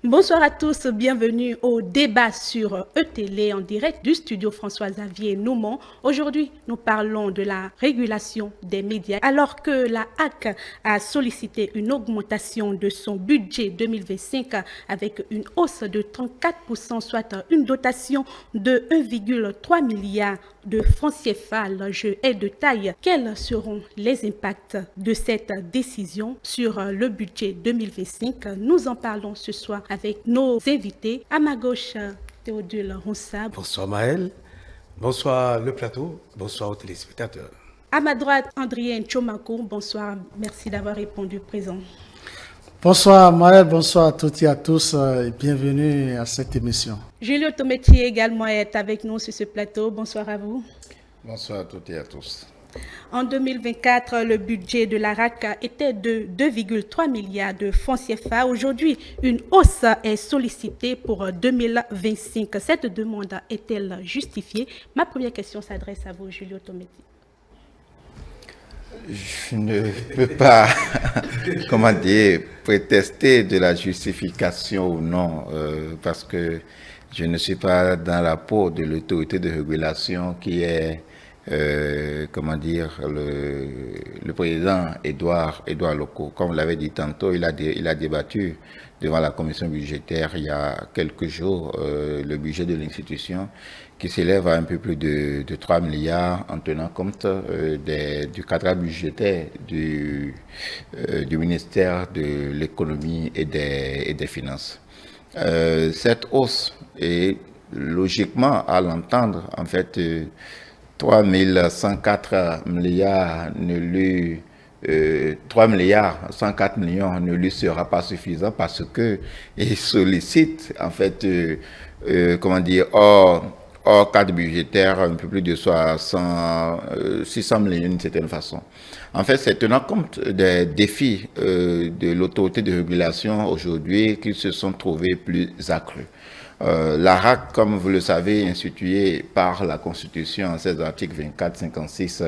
Bonsoir à tous, bienvenue au débat sur E-Télé en direct du studio François-Xavier Noumont. Aujourd'hui, nous parlons de la régulation des médias. Alors que la HAC a sollicité une augmentation de son budget 2025 avec une hausse de 34%, soit une dotation de 1,3 milliard de francs CFA, l'enjeu est de taille. Quels seront les impacts de cette décision sur le budget 2025? Nous en parlons ce soir avec nos invités. À ma gauche, Théodule Ronsa. Bonsoir Maël, bonsoir le plateau, bonsoir aux téléspectateurs. À ma droite, Andrien Tchomakou. Bonsoir, merci d'avoir répondu présent. Bonsoir Maël, bonsoir à toutes et à tous et bienvenue à cette émission. Julio Tometti également est avec nous sur ce plateau. Bonsoir à vous. Bonsoir à toutes et à tous. En 2024, le budget de la RAC était de 2,3 milliards de francs CFA. Aujourd'hui, une hausse est sollicitée pour 2025. Cette demande est-elle justifiée? Ma première question s'adresse à vous, Julio Tometti. Je ne peux pas, prétester de la justification ou non, parce que je ne suis pas dans la peau de l'autorité de régulation qui est, le président Édouard Locaux. Comme vous l'avez dit tantôt, il a débattu devant la commission budgétaire il y a quelques jours le budget de l'institution qui s'élève à un peu plus de 3 milliards en tenant compte du cadre budgétaire du ministère de l'économie et des finances. Cette hausse est logiquement, à l'entendre, en fait, 3,104 milliards 3 milliards 104 millions ne lui sera pas suffisant parce que il sollicite en fait hors cadre budgétaire un peu plus de 600 millions d'une certaine façon. En fait, c'est tenant compte des défis de l'autorité de régulation aujourd'hui qui se sont trouvés plus accrus. La RAC, comme vous le savez, instituée par la Constitution en ses articles 24, 56,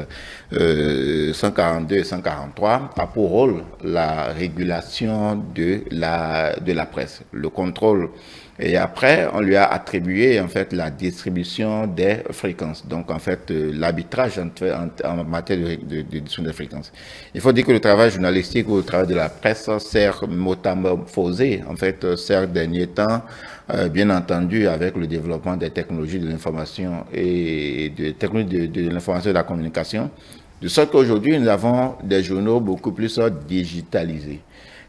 142 et 143, a pour rôle la régulation de la presse, le contrôle. Et après, on lui a attribué en fait la distribution des fréquences, donc en fait l'arbitrage en matière de distribution des fréquences. Il faut dire que le travail journalistique ou le travail de la presse s'est métamorphosé en fait ces derniers temps, bien entendu avec le développement des technologies de l'information et des technologies de l'information et de la communication, de sorte qu'aujourd'hui nous avons des journaux beaucoup plus digitalisés.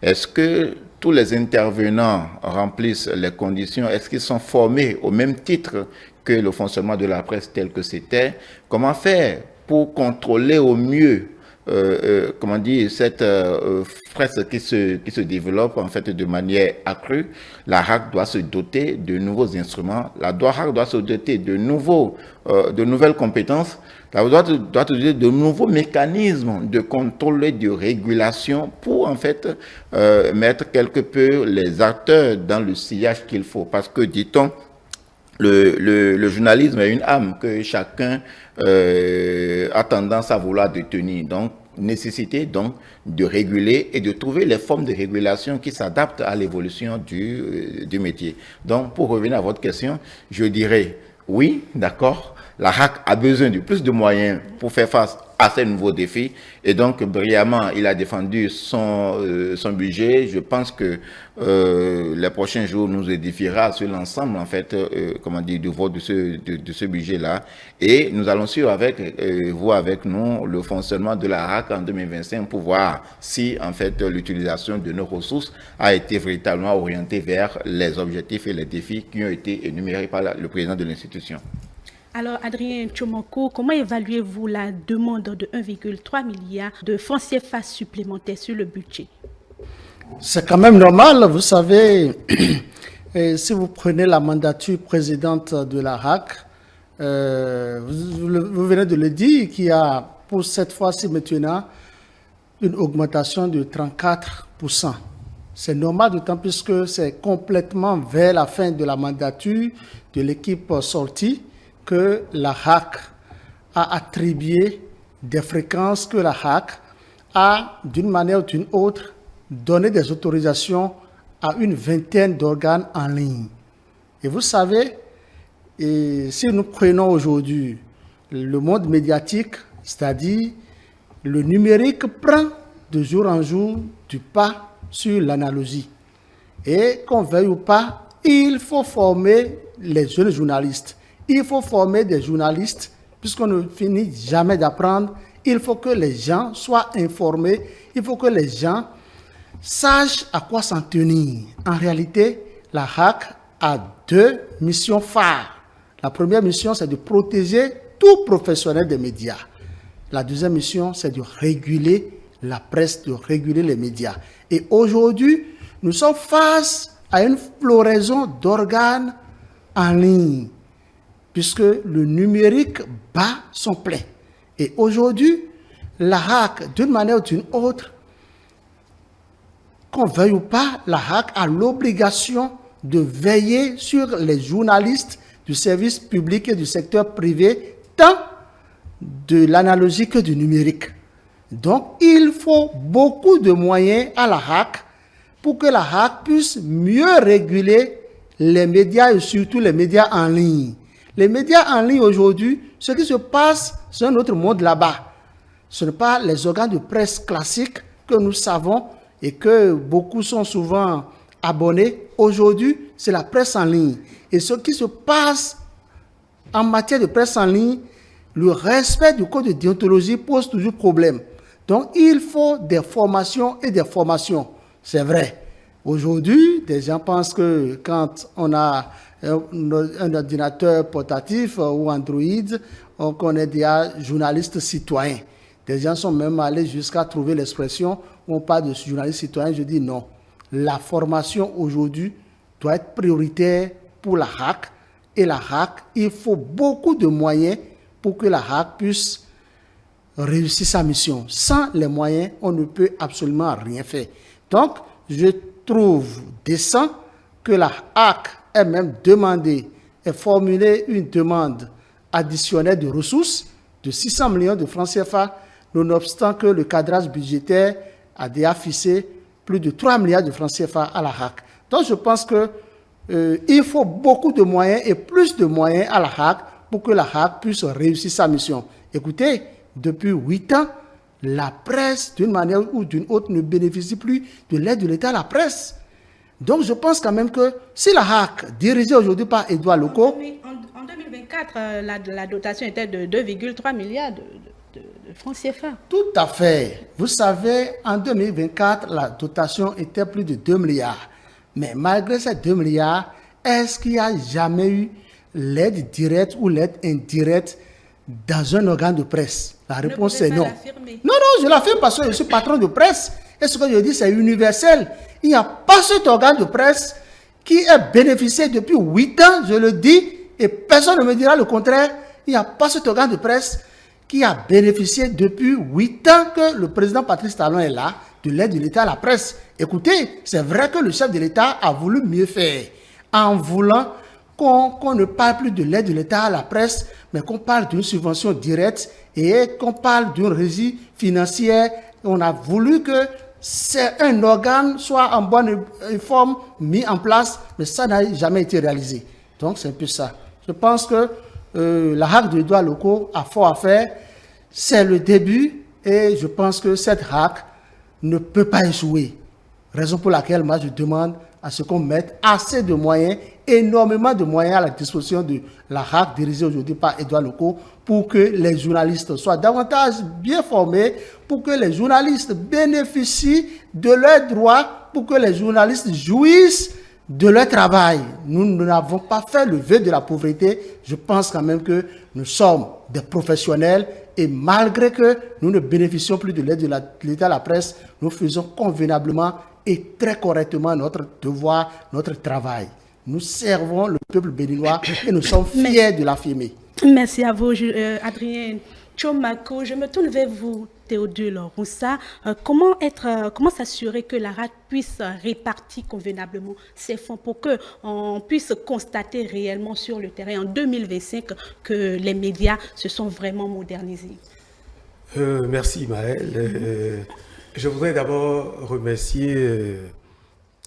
Est-ce que tous les intervenants remplissent les conditions? Est-ce qu'ils sont formés au même titre que le fonctionnement de la presse tel que c'était? Comment faire pour contrôler au mieux cette presse qui se développe en fait de manière accrue? La RAC doit se doter de nouveaux instruments. La RAC doit se doter de nouvelles compétences. La RAC doit se doter de nouveaux mécanismes de contrôle et de régulation pour en fait mettre quelque peu les acteurs dans le sillage qu'il faut. Parce que, dit-on, le journalisme est une âme que chacun a tendance à vouloir détenir. Donc, nécessité donc de réguler et de trouver les formes de régulation qui s'adaptent à l'évolution du métier. Donc, pour revenir à votre question, je dirais oui, d'accord, la RAC a besoin de plus de moyens pour faire face à ces nouveaux défis. Et donc, brillamment, il a défendu son budget. Je pense que les prochains jours nous édifiera sur l'ensemble, en fait, du vote de ce budget-là. Et nous allons suivre avec nous, le fonctionnement de la RAC en 2025 pour voir si, en fait, l'utilisation de nos ressources a été véritablement orientée vers les objectifs et les défis qui ont été énumérés par le président de l'institution. Alors, Adrien Tchomakou, comment évaluez-vous la demande de 1,3 milliard de francs CFA supplémentaires sur le budget? C'est quand même normal, vous savez, si vous prenez la mandature présidente de la RAC, vous venez de le dire, qu'il y a pour cette fois-ci maintenant une augmentation de 34%. C'est normal, d'autant plus que c'est complètement vers la fin de la mandature de l'équipe sortie que la RAC a attribué des fréquences que la RAC a, d'une manière ou d'une autre, donné des autorisations à une vingtaine d'organes en ligne. Et vous savez, si nous prenons aujourd'hui le monde médiatique, c'est-à-dire le numérique prend de jour en jour du pas sur l'analogie. Et qu'on veuille ou pas, il faut former les jeunes journalistes. Il faut former des journalistes, puisqu'on ne finit jamais d'apprendre. Il faut que les gens soient informés. Il faut que les gens sachent à quoi s'en tenir. En réalité, la HAC a deux missions phares. La première mission, c'est de protéger tout professionnel des médias. La deuxième mission, c'est de réguler la presse, de réguler les médias. Et aujourd'hui, nous sommes face à une floraison d'organes en ligne, puisque le numérique bat son plein. Et aujourd'hui, la HAC, d'une manière ou d'une autre, qu'on veuille ou pas, la HAC a l'obligation de veiller sur les journalistes du service public et du secteur privé, tant de l'analogique que du numérique. Donc, il faut beaucoup de moyens à la HAC pour que la HAC puisse mieux réguler les médias et surtout les médias en ligne. Les médias en ligne aujourd'hui, ce qui se passe, c'est un autre monde là-bas. Ce n'est pas les organes de presse classiques que nous savons et que beaucoup sont souvent abonnés. Aujourd'hui, c'est la presse en ligne. Et ce qui se passe en matière de presse en ligne, le respect du code de déontologie pose toujours problème. Donc, il faut des formations et des formations. C'est vrai. Aujourd'hui, des gens pensent que quand on a un ordinateur portatif ou Android, on connaît déjà journaliste citoyen. Des gens sont même allés jusqu'à trouver l'expression où on parle de journaliste citoyen. Je dis non. La formation aujourd'hui doit être prioritaire pour la HAC. Et la HAC, il faut beaucoup de moyens pour que la HAC puisse réussir sa mission. Sans les moyens, on ne peut absolument rien faire. Donc, je trouve décent que la HAC ait même demandé et formulé une demande additionnelle de ressources de 600 millions de francs CFA, nonobstant que le cadrage budgétaire a déjà fixé plus de 3 milliards de francs CFA à la HAC. Donc, je pense que il faut beaucoup de moyens et plus de moyens à la HAC pour que la HAC puisse réussir sa mission. Écoutez, depuis 8 ans, la presse, d'une manière ou d'une autre, ne bénéficie plus de l'aide de l'État à la presse. Donc, je pense quand même que si la HAC, dirigée aujourd'hui par Édouard Locaux... En 2024, la dotation était de 2,3 milliards de francs CFA. Tout à fait. Vous savez, en 2024, la dotation était plus de 2 milliards. Mais malgré ces 2 milliards, est-ce qu'il n'y a jamais eu l'aide directe ou l'aide indirecte dans un organe de presse? La réponse est non. Non, je l'affirme parce que je suis patron de presse. Et ce que je dis, c'est universel. Il n'y a pas cet organe de presse qui est bénéficié depuis 8 ans, je le dis, et personne ne me dira le contraire. Il n'y a pas cet organe de presse qui a bénéficié depuis 8 ans que le président Patrice Talon est là, de l'aide de l'État à la presse. Écoutez, c'est vrai que le chef de l'État a voulu mieux faire en voulant qu'on ne parle plus de l'aide de l'État à la presse, mais qu'on parle d'une subvention directe et qu'on parle d'une régie financière. On a voulu que c'est un organe soit en bonne forme mis en place, mais ça n'a jamais été réalisé. Donc c'est un peu ça. Je pense que la HAC de Édouard Locaux a fort à faire. C'est le début et je pense que cette HAC ne peut pas échouer. Raison pour laquelle moi je demande à ce qu'on mette assez de moyens, énormément de moyens à la disposition de la HAC dirigée aujourd'hui par Édouard Locaux pour que les journalistes soient davantage bien formés, pour que les journalistes bénéficient de leurs droits, pour que les journalistes jouissent de leur travail. Nous n'avons pas fait le vœu de la pauvreté. Je pense quand même que nous sommes des professionnels et malgré que nous ne bénéficions plus de l'aide de l'État à la presse, nous faisons convenablement et très correctement notre devoir, notre travail. Nous servons le peuple béninois et nous sommes fiers de l'affirmer. Merci à vous, Adrien Tchomako. Je me tourne vers vous, Théodule Roussa. Comment s'assurer que la HAC puisse répartir convenablement ces fonds pour qu'on puisse constater réellement sur le terrain en 2025 que les médias se sont vraiment modernisés? Merci Maëlle. Je voudrais d'abord remercier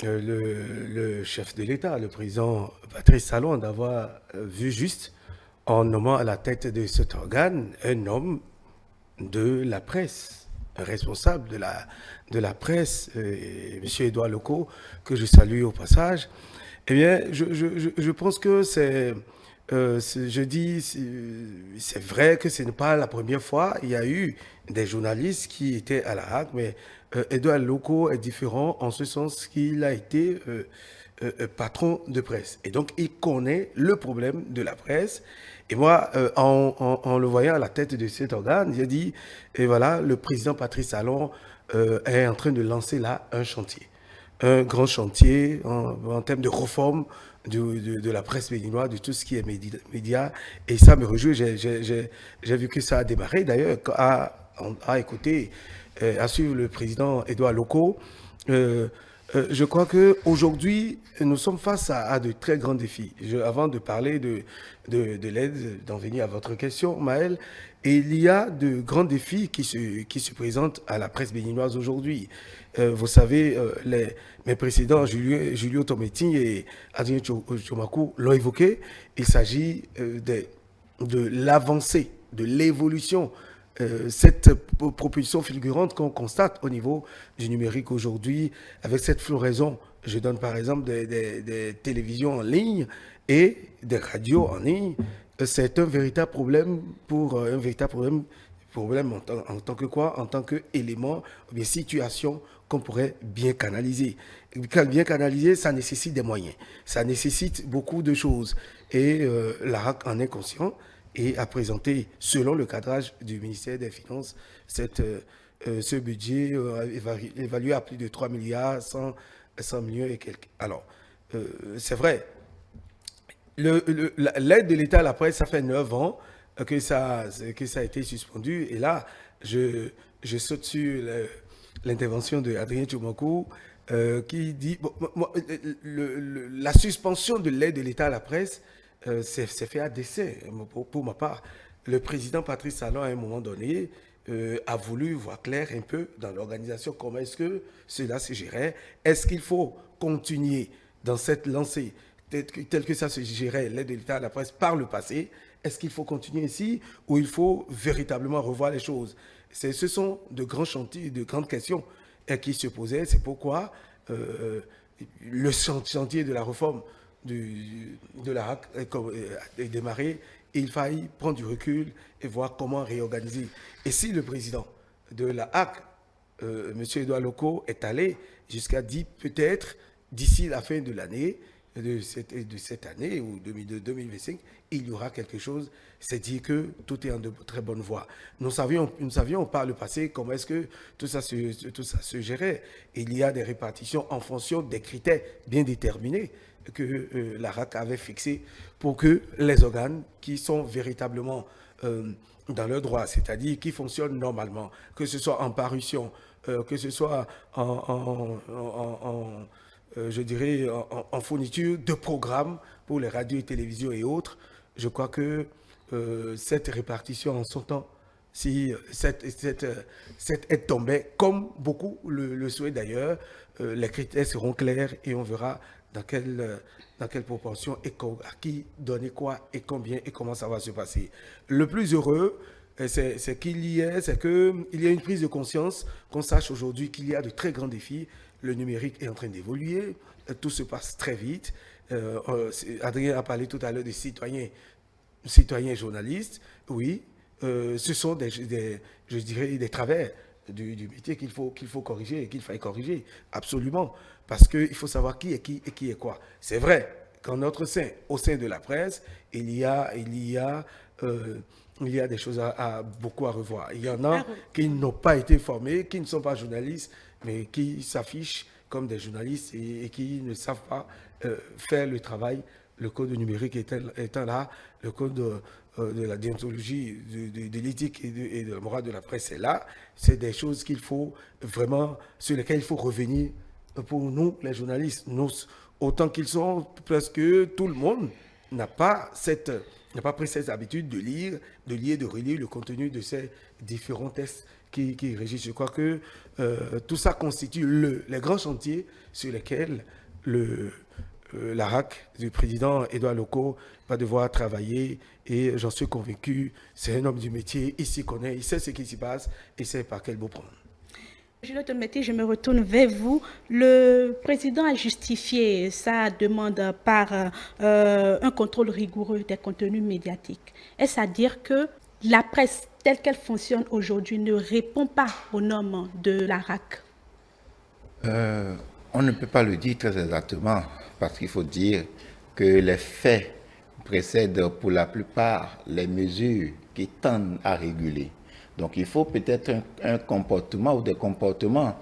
le chef de l'État, le président Patrice Talon, d'avoir vu juste en nommant à la tête de cet organe un homme de la presse, un responsable de la presse, M. Édouard Locaux, que je salue au passage. Eh bien, je pense que c'est vrai que ce n'est pas la première fois. Il y a eu des journalistes qui étaient à la HAC, mais Édouard Locaux est différent en ce sens qu'il a été patron de presse. Et donc, il connaît le problème de la presse. Et moi, en le voyant à la tête de cet organe, j'ai dit, et voilà, le président Patrice Talon est en train de lancer là un chantier. Un grand chantier en termes de réforme de la presse béninoise, de tout ce qui est média. Et ça me réjouit. J'ai vu que ça a démarré. D'ailleurs, à écouter, à suivre le président Édouard Locaux. Je crois qu'aujourd'hui, nous sommes face à de très grands défis. Avant de parler de l'aide, d'en venir à votre question, Maël, il y a de grands défis qui se présentent à la presse béninoise aujourd'hui. Vous savez, mes précédents, Julio Tometi et Adrien Tchomakou, l'ont évoqué. Il s'agit de l'avancée, de l'évolution, cette propulsion fulgurante qu'on constate au niveau du numérique aujourd'hui, avec cette floraison. Je donne par exemple des télévisions en ligne et des radios en ligne. C'est un véritable problème en tant que quoi? En tant qu'élément, ou bien situation qu'on pourrait bien canaliser. Bien canaliser, ça nécessite des moyens. Ça nécessite beaucoup de choses. Et l'ARAC en est conscient et a présenté, selon le cadrage du ministère des Finances, ce budget évalué à plus de 3 milliards, 100 millions et quelques. Alors, c'est vrai, l'aide de l'État à la presse, ça fait 9 ans que ça a été suspendu. Et là, je saute sur l'intervention de Adrien Tchomakou qui dit la suspension de l'aide de l'État à la presse, c'est fait à dessein, pour ma part. Le président Patrice Talon, à un moment donné, a voulu voir clair un peu dans l'organisation comment est-ce que cela se gérait. Est-ce qu'il faut continuer dans cette lancée tel que ça se gérait, l'aide de l'État à la presse par le passé? Est-ce qu'il faut continuer ici ou il faut véritablement revoir les choses? Ce sont de grands chantiers, de grandes questions qui se posaient. C'est pourquoi le chantier de la réforme de la HAC est démarré. Et il faille prendre du recul et voir comment réorganiser. Et si le président de la HAC, M. Édouard Locaux, est allé jusqu'à dire peut-être d'ici la fin de l'année, de cette année ou 2025, il y aura quelque chose, c'est dire que tout est en de très bonne voie. Nous savions par le passé comment est-ce que tout ça se gérait. Il y a des répartitions en fonction des critères bien déterminés que la RAC avait fixés pour que les organes qui sont véritablement dans leur droit, c'est-à-dire qui fonctionnent normalement, que ce soit en parution, que ce soit je dirais, en fourniture de programmes pour les radios et télévisions et autres. Je crois que cette répartition en son temps, si cette aide tombait, comme beaucoup le souhaitent d'ailleurs, les critères seront clairs et on verra dans quelle proportion et à qui donner quoi et combien et comment ça va se passer. Le plus heureux, c'est qu'il y ait une prise de conscience, qu'on sache aujourd'hui qu'il y a de très grands défis. Le numérique est en train d'évoluer, tout se passe très vite. Adrien a parlé tout à l'heure des citoyens journalistes. Oui, ce sont je dirais, des travers du métier qu'il faut corriger et qu'il faille corriger, absolument. Parce qu'il faut savoir qui est qui et qui est quoi. C'est vrai qu'en notre sein, au sein de la presse, il y a des choses beaucoup à revoir. Il y en a qui n'ont pas été formés, qui ne sont pas journalistes, mais qui s'affichent comme des journalistes et qui ne savent pas faire le travail. Le code numérique étant là, le code de la déontologie, de l'éthique et de la morale de la presse est là. C'est des choses qu'il faut vraiment, sur lesquelles il faut revenir pour nous, les journalistes. Nous, autant qu'ils sont, presque tout le monde n'a pas cette n'a pas pris cette habitude de lire, de relire le contenu de ces différents textes qui régissent. Je crois que tout ça constitue les grands chantiers sur lesquels la RAC du président Édouard Loko va devoir travailler, et j'en suis convaincu, c'est un homme du métier, il s'y connaît, il sait ce qui s'y passe et sait par quel bout prendre. Juliette Mété, je me retourne vers vous. Le président a justifié sa demande par un contrôle rigoureux des contenus médiatiques. Est-ce à dire que la presse telle qu'elle fonctionne aujourd'hui ne répond pas aux normes de la RAC? On ne peut pas le dire très exactement, parce qu'il faut dire que les faits précèdent pour la plupart les mesures qui tendent à réguler. Donc il faut peut-être un comportement ou des comportements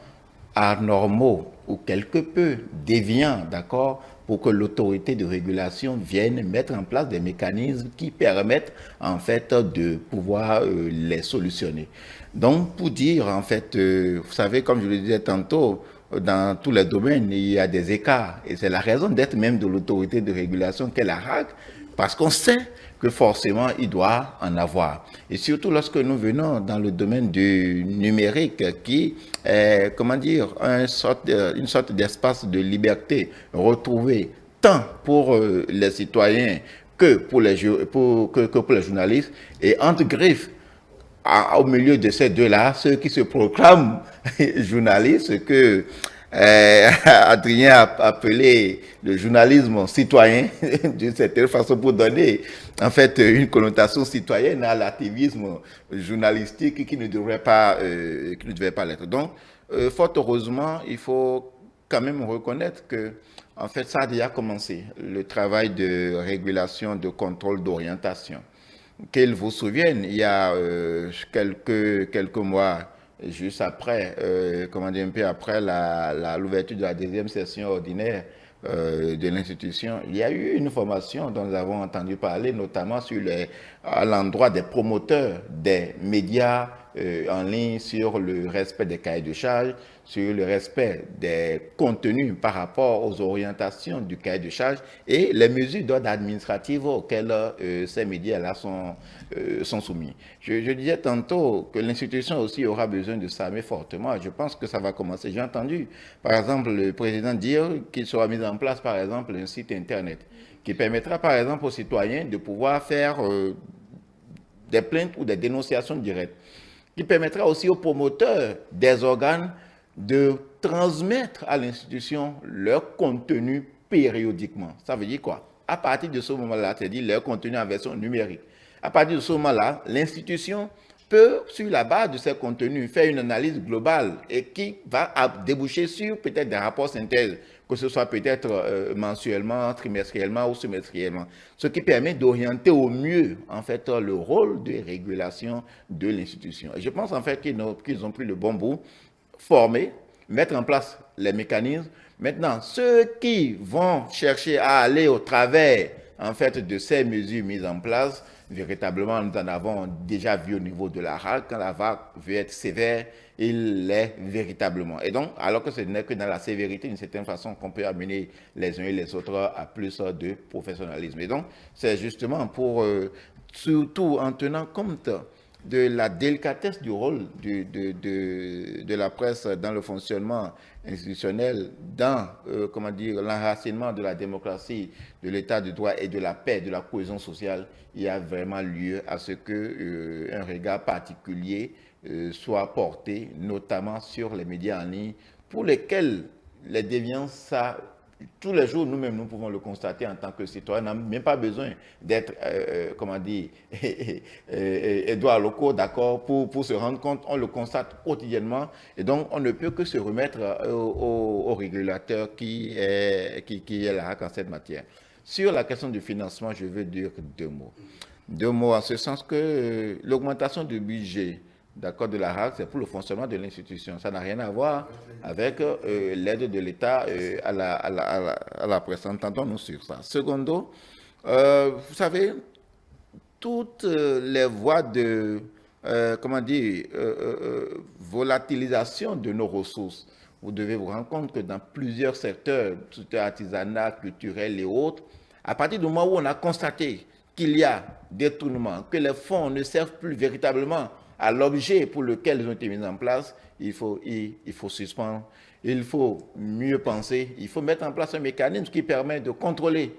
anormaux ou quelque peu déviants, d'accord, pour que l'autorité de régulation vienne mettre en place des mécanismes qui permettent en fait de pouvoir les solutionner. Donc pour dire en fait, vous savez, comme je le disais tantôt, dans tous les domaines, il y a des écarts. Et c'est la raison d'être même de l'autorité de régulation qu'est la RAC, parce qu'on sait que forcément, il doit en avoir. Et surtout lorsque nous venons dans le domaine du numérique, qui est, comment dire, une sorte d'espace de liberté retrouvé tant pour les citoyens que pour les journalistes, et entre griffes, au milieu de ces deux-là, ceux qui se proclament journalistes, que Adrien a appelé le journalisme citoyen, d'une certaine façon, pour donner en fait une connotation citoyenne à l'activisme journalistique qui ne devrait pas l'être. Donc, fort heureusement, il faut quand même reconnaître que en fait, ça a déjà commencé, le travail de régulation, de contrôle, d'orientation. Qu'ils vous souviennent, il y a quelques mois, juste après, comment dire, un peu après l'ouverture de la deuxième session ordinaire de l'institution, il y a eu une formation dont nous avons entendu parler, notamment à l'endroit des promoteurs des médias en ligne, sur le respect des cahiers de charges, sur le respect des contenus par rapport aux orientations du cahier de charges et les mesures d'ordre administratif auxquelles ces médias-là sont soumis. Je disais tantôt que l'institution aussi aura besoin de s'armer fortement. Je pense que ça va commencer. J'ai entendu, par exemple, le président dire qu'il sera mis en place, par exemple, un site Internet qui permettra, par exemple, aux citoyens de pouvoir faire des plaintes ou des dénonciations directes, qui permettra aussi aux promoteurs des organes de transmettre à l'institution leur contenu périodiquement. Ça veut dire quoi? À partir de ce moment-là, c'est-à-dire leur contenu en version numérique. À partir de ce moment-là, l'institution peut, sur la base de ces contenus, faire une analyse globale et qui va déboucher sur peut-être des rapports synthèse, que ce soit peut-être mensuellement, trimestriellement ou semestriellement. Ce qui permet d'orienter au mieux, en fait, le rôle de régulation de l'institution. Et je pense, en fait, qu'ils ont pris le bon bout, former, mettre en place les mécanismes. Maintenant, ceux qui vont chercher à aller au travers, en fait, de ces mesures mises en place, véritablement, nous en avons déjà vu au niveau de la RAC. Quand la RAC veut être sévère, il l'est véritablement. Et donc, alors que ce n'est que dans la sévérité, d'une certaine façon, qu'on peut amener les uns et les autres à plus de professionnalisme. Et donc, c'est justement pour, surtout en tenant compte de la délicatesse du rôle de la presse dans le fonctionnement institutionnel, dans comment dire, l'enracinement de la démocratie, de l'état de droit et de la paix, de la cohésion sociale, il y a vraiment lieu à ce que un regard particulier soit porté, notamment sur les médias en ligne, pour lesquels les déviances, ça, tous les jours, nous-mêmes, nous pouvons le constater en tant que citoyens. On n'a même pas besoin d'être, comment dire, Édouard Loko, d'accord, pour se rendre compte. On le constate quotidiennement. Et donc, on ne peut que se remettre au régulateur qui est là en cette matière. Sur la question du financement, je veux dire deux mots. Deux mots en ce sens que l'augmentation du budget, d'accord, de la RAC, c'est pour le fonctionnement de l'institution. Ça n'a rien à voir avec l'aide de l'État à la presse. Entendons-nous sur ça. Secondo, vous savez, toutes les voies de, comment dire, volatilisation de nos ressources, vous devez vous rendre compte que dans plusieurs secteurs, artisanat, culturel et autres, à partir du moment où on a constaté qu'il y a détournement, que les fonds ne servent plus véritablement à l'objet pour lequel ils ont été mis en place, il faut suspendre, il faut mieux penser, il faut mettre en place un mécanisme qui permet de contrôler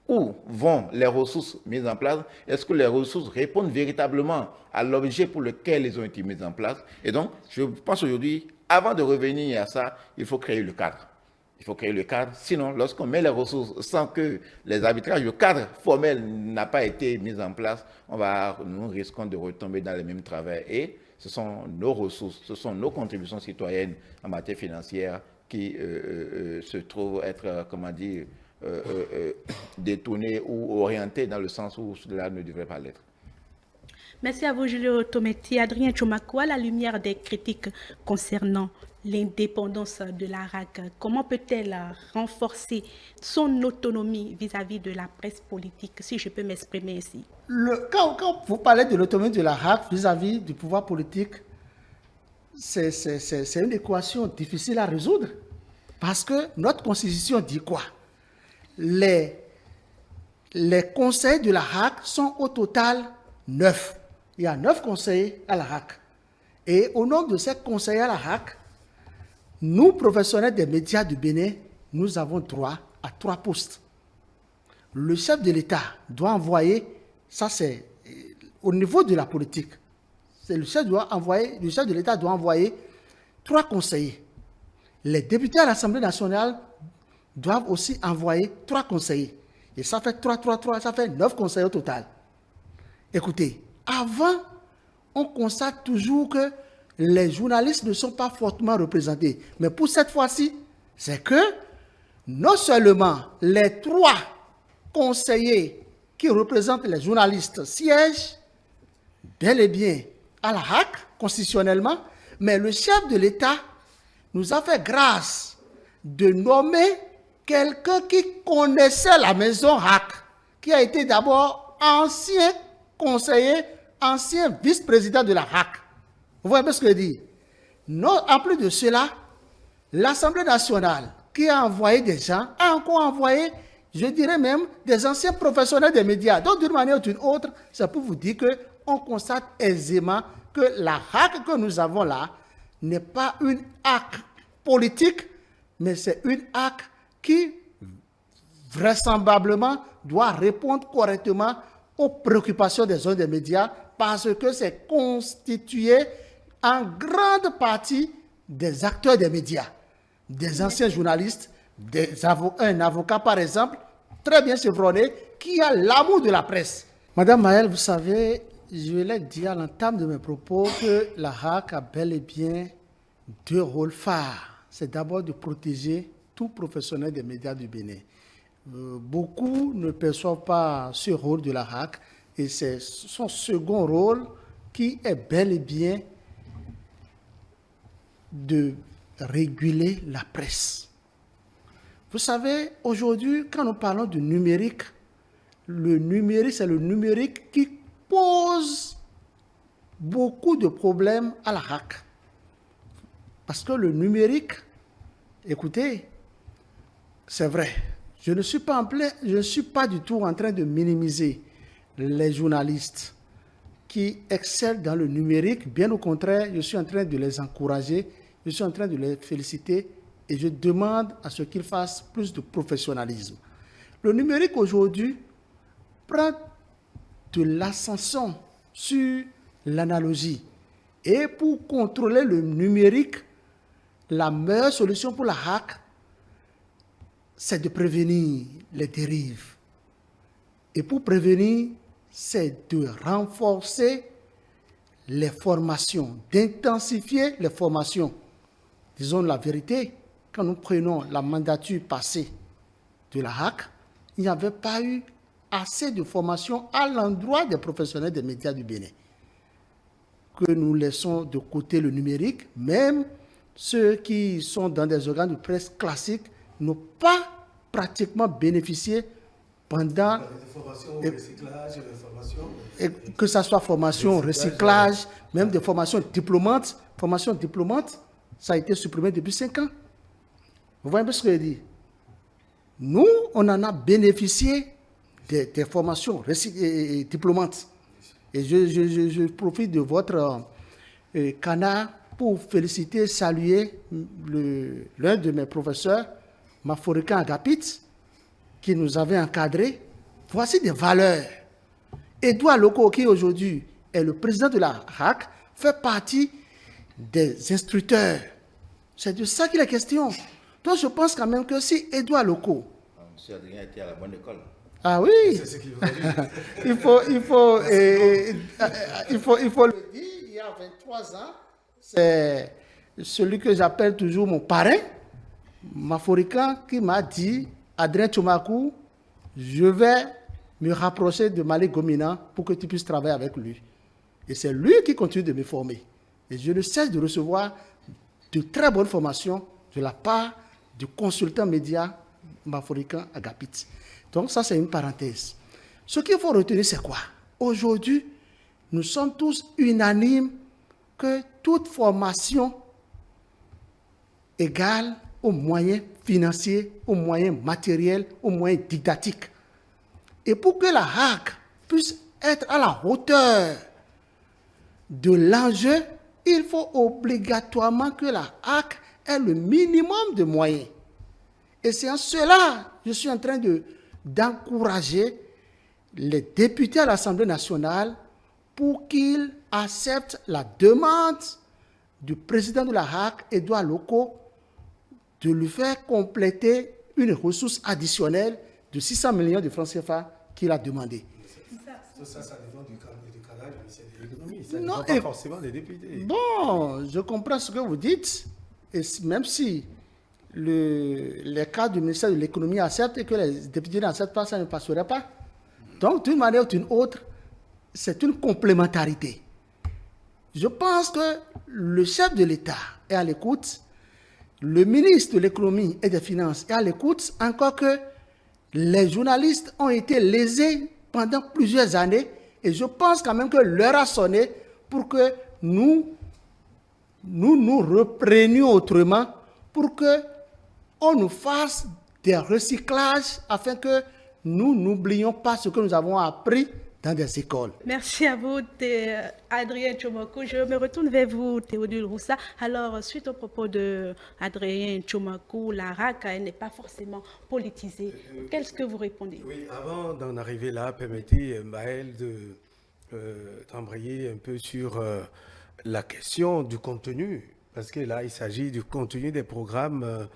où vont les ressources mises en place. Est-ce que les ressources répondent véritablement à l'objet pour lequel elles ont été mises en place? Et donc, je pense aujourd'hui, avant de revenir à ça, il faut créer le cadre. Il faut créer le cadre. Sinon, lorsqu'on met les ressources sans que les arbitrages, le cadre formel n'a pas été mis en place, nous risquons de retomber dans les mêmes travers. Et ce sont nos ressources, ce sont nos contributions citoyennes en matière financière qui se trouvent être, détournées ou orientées dans le sens où cela ne devrait pas l'être. Merci à vous, Julio Tometti. Adrien Tchomakou, à la lumière des critiques concernant l'indépendance de la RAC, comment peut-elle renforcer son autonomie vis-à-vis de la presse politique, si je peux m'exprimer ici? Quand vous parlez de l'autonomie de la RAC vis-à-vis du pouvoir politique, c'est une équation difficile à résoudre. Parce que notre constitution dit quoi? Les conseils de la RAC sont au total 9. Il y a 9 conseillers à la RAC. Et au nom de ces conseillers à la RAC, nous, professionnels des médias du Bénin, nous avons droit à 3 postes. Le chef de l'État doit envoyer, ça c'est au niveau de la politique, le chef de l'État doit envoyer 3 conseillers. Les députés à l'Assemblée nationale doivent aussi envoyer 3 conseillers. Et ça fait 3, ça fait 9 conseillers au total. Écoutez, avant, on constate toujours que les journalistes ne sont pas fortement représentés. Mais pour cette fois-ci, c'est que non seulement les 3 conseillers qui représentent les journalistes siègent bel et bien à la RAC, constitutionnellement, mais le chef de l'État nous a fait grâce de nommer quelqu'un qui connaissait la maison RAC, qui a été d'abord ancien conseiller, ancien vice-président de la RAC. Vous voyez un peu ce que je dis? Non, en plus de cela, l'Assemblée nationale, qui a envoyé des gens, a encore envoyé, je dirais même, des anciens professionnels des médias. Donc, d'une manière ou d'une autre, c'est pour vous dire qu'on constate aisément que la RAC que nous avons là n'est pas une HAC politique, mais c'est une HAC qui, vraisemblablement, doit répondre correctement aux préoccupations des zones des médias parce que c'est constitué en grande partie des acteurs des médias, des anciens journalistes, un avocat par exemple, très bien chevronné, qui a l'amour de la presse. Madame Maëlle, vous savez, je l'ai dit à l'entame de mes propos que la RAC a bel et bien 2 rôles phares. C'est d'abord de protéger tout professionnel des médias du Bénin. Beaucoup ne perçoivent pas ce rôle de la RAC et c'est son second rôle qui est bel et bien de réguler la presse. Vous savez, aujourd'hui, quand nous parlons du numérique, c'est le numérique qui pose beaucoup de problèmes à la RAC. Parce que le numérique, écoutez, c'est vrai, je ne suis pas du tout en train de minimiser les journalistes qui excellent dans le numérique. Bien au contraire, je suis en train de les encourager, je suis en train de les féliciter et je demande à ce qu'ils fassent plus de professionnalisme. Le numérique aujourd'hui prend de l'ascension sur l'analogie. Et pour contrôler le numérique, la meilleure solution pour la RAC, c'est de prévenir les dérives. Et pour prévenir, c'est de renforcer les formations, d'intensifier les formations. Disons la vérité, quand nous prenons la mandature passée de la RAC, il n'y avait pas eu assez de formation à l'endroit des professionnels des médias du Bénin. Que nous laissons de côté le numérique, même ceux qui sont dans des organes de presse classiques n'ont pas pratiquement bénéficié pendant que ce soit formation, recyclage, même des formations diplômantes. Formation diplômante, ça a été supprimé depuis 5 ans. Vous voyez un peu ce que je dis? Nous, on en a bénéficié des formations et diplômantes. Et je profite de votre canard pour féliciter, saluer l'un de mes professeurs, Maforikan Agapit, qui nous avait encadrés. Voici des valeurs. Edouard Loko, qui aujourd'hui est le président de la RAC, fait partie des instructeurs. C'est de ça qu'il est question. Donc je pense quand même que si Edouard Loko... Monsieur Adrien était à la bonne école. Ah oui, C'est ce qu'il veut dire. il faut le dire, il y a 23 ans, c'est celui que j'appelle toujours mon parrain, Maforikan, qui m'a dit, Adrien Tchomakou, je vais me rapprocher de Malik Gomina pour que tu puisses travailler avec lui. Et c'est lui qui continue de me former. Et je ne cesse de recevoir de très bonnes formations de la part du consultant média Maforikan Agapit. Donc ça, c'est une parenthèse. Ce qu'il faut retenir, c'est quoi? Aujourd'hui, nous sommes tous unanimes que toute formation égale aux moyens financiers, aux moyens matériels, aux moyens didactiques. Et pour que la HAC puisse être à la hauteur de l'enjeu, il faut obligatoirement que la HAC ait le minimum de moyens. Et c'est en cela que je suis en train d'encourager les députés à l'Assemblée nationale pour qu'ils acceptent la demande du président de la HAC, Edouard Loko, de lui faire compléter une ressource additionnelle de 600 millions de francs CFA qu'il a demandé. Ça dépend du cadre du ministère de l'économie. Ça ne Non, dépend pas forcément des députés. Bon, je comprends ce que vous dites, et même si les cadres du ministère de l'économie acceptent et que les députés n'acceptent pas, ça ne passerait pas. Donc, d'une manière ou d'une autre, c'est une complémentarité. Je pense que le chef de l'État est à l'écoute, le ministre de l'économie et des finances est à l'écoute, encore que les journalistes ont été lésés pendant plusieurs années, et je pense quand même que l'heure a sonné pour que nous reprenions autrement, pour que on nous fasse des recyclages afin que nous n'oublions pas ce que nous avons appris dans des écoles. Merci à vous, Adrien Tchomakou. Je me retourne vers vous, Théodule Roussa. Alors, suite au propos d'Adrien Tchomakou, la RAC n'est pas forcément politisée. Qu'est-ce que vous répondez? Oui, avant d'en arriver là, permettez, Maël, d'embrayer un peu sur la question du contenu. Parce que là, il s'agit du contenu des programmes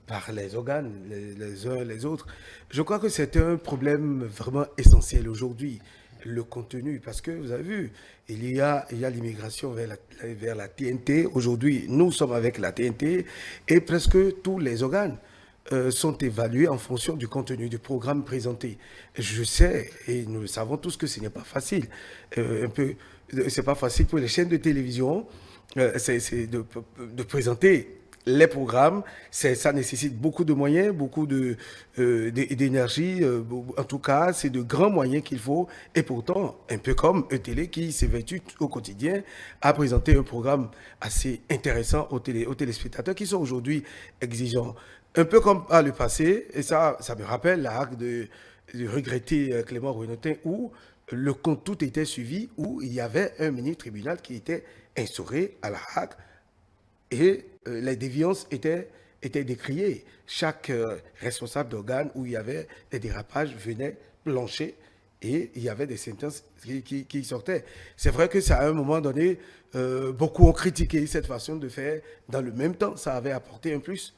par les organes, les uns et les autres. Je crois que c'est un problème vraiment essentiel aujourd'hui, le contenu, parce que vous avez vu, il y a l'immigration vers la TNT. Aujourd'hui, nous sommes avec la TNT et presque tous les organes sont évalués en fonction du contenu du programme présenté. Je sais, et nous le savons tous, que ce n'est pas facile. C'est pas facile pour les chaînes de télévision c'est de présenter les programmes. Ça nécessite beaucoup de moyens, beaucoup d'énergie. En tout cas, c'est de grands moyens qu'il faut. Et pourtant, un peu comme ETélé qui s'évertue au quotidien à présenter un programme assez intéressant aux téléspectateurs qui sont aujourd'hui exigeants. Un peu comme par le passé, et ça me rappelle la HAC de regretter Clément Renaudin, où tout était suivi, où il y avait un mini-tribunal qui était instauré à la HAC et les déviances étaient décriées. Chaque responsable d'organe où il y avait des dérapages venait plancher et il y avait des sentences qui sortaient. C'est vrai que ça, à un moment donné, beaucoup ont critiqué cette façon de faire. Dans le même temps, ça avait apporté un plus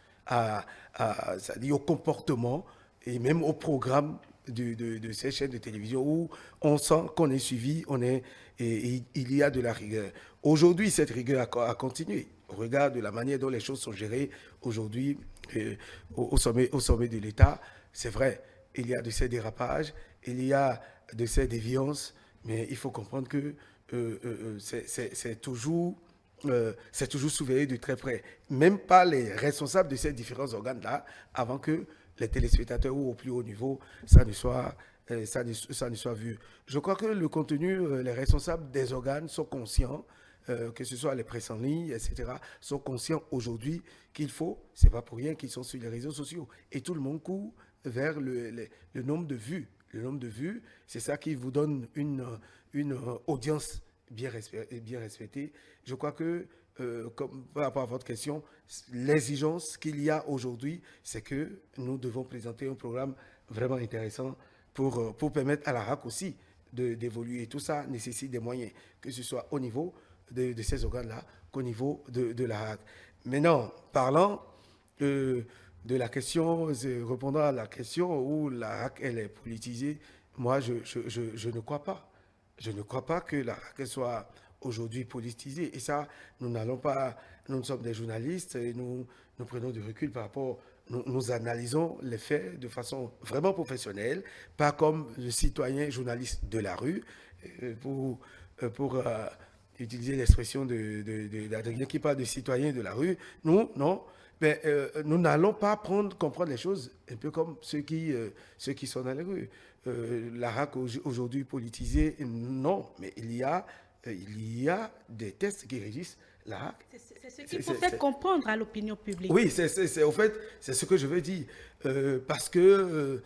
au comportement et même au programme de ces chaînes de télévision où on sent qu'on est suivi, et il y a de la rigueur. Aujourd'hui, cette rigueur a continué. Au regard de la manière dont les choses sont gérées aujourd'hui au sommet de l'État, c'est vrai, il y a de ces dérapages, il y a de ces déviances, mais il faut comprendre que c'est toujours surveillé de très près. Même pas les responsables de ces différents organes-là, avant que les téléspectateurs ou au plus haut niveau, ça ne soit vu. Je crois que le contenu, les responsables des organes sont conscients, que ce soit les presses en ligne, etc., sont conscients aujourd'hui qu'il faut, c'est pas pour rien qu'ils sont sur les réseaux sociaux. Et tout le monde court vers le nombre de vues. Le nombre de vues, c'est ça qui vous donne une audience bien respectée. Je crois que, comme, par rapport à votre question, l'exigence qu'il y a aujourd'hui, c'est que nous devons présenter un programme vraiment intéressant pour permettre à la RAC aussi d'évoluer. Tout ça nécessite des moyens, que ce soit au niveau de ces organes-là qu'au niveau de la RAC. Maintenant, parlant de la question, répondant à la question où la RAC, elle est politisée, moi, je ne crois pas. Je ne crois pas que la RAC soit aujourd'hui politisée. Et ça, nous n'allons pas, nous sommes des journalistes et nous prenons du recul par rapport, nous analysons les faits de façon vraiment professionnelle, pas comme le citoyen journaliste de la rue, pour utiliser l'expression d'Adrien qui parle de citoyen de la rue. Nous, non. Mais nous n'allons pas comprendre les choses un peu comme ceux qui sont dans les rues. La RAC aujourd'hui politisée, non, mais il y a des textes qui régissent la RAC. C'est ce qu'il faut faire comprendre à l'opinion publique. Oui, au fait, c'est ce que je veux dire. Parce que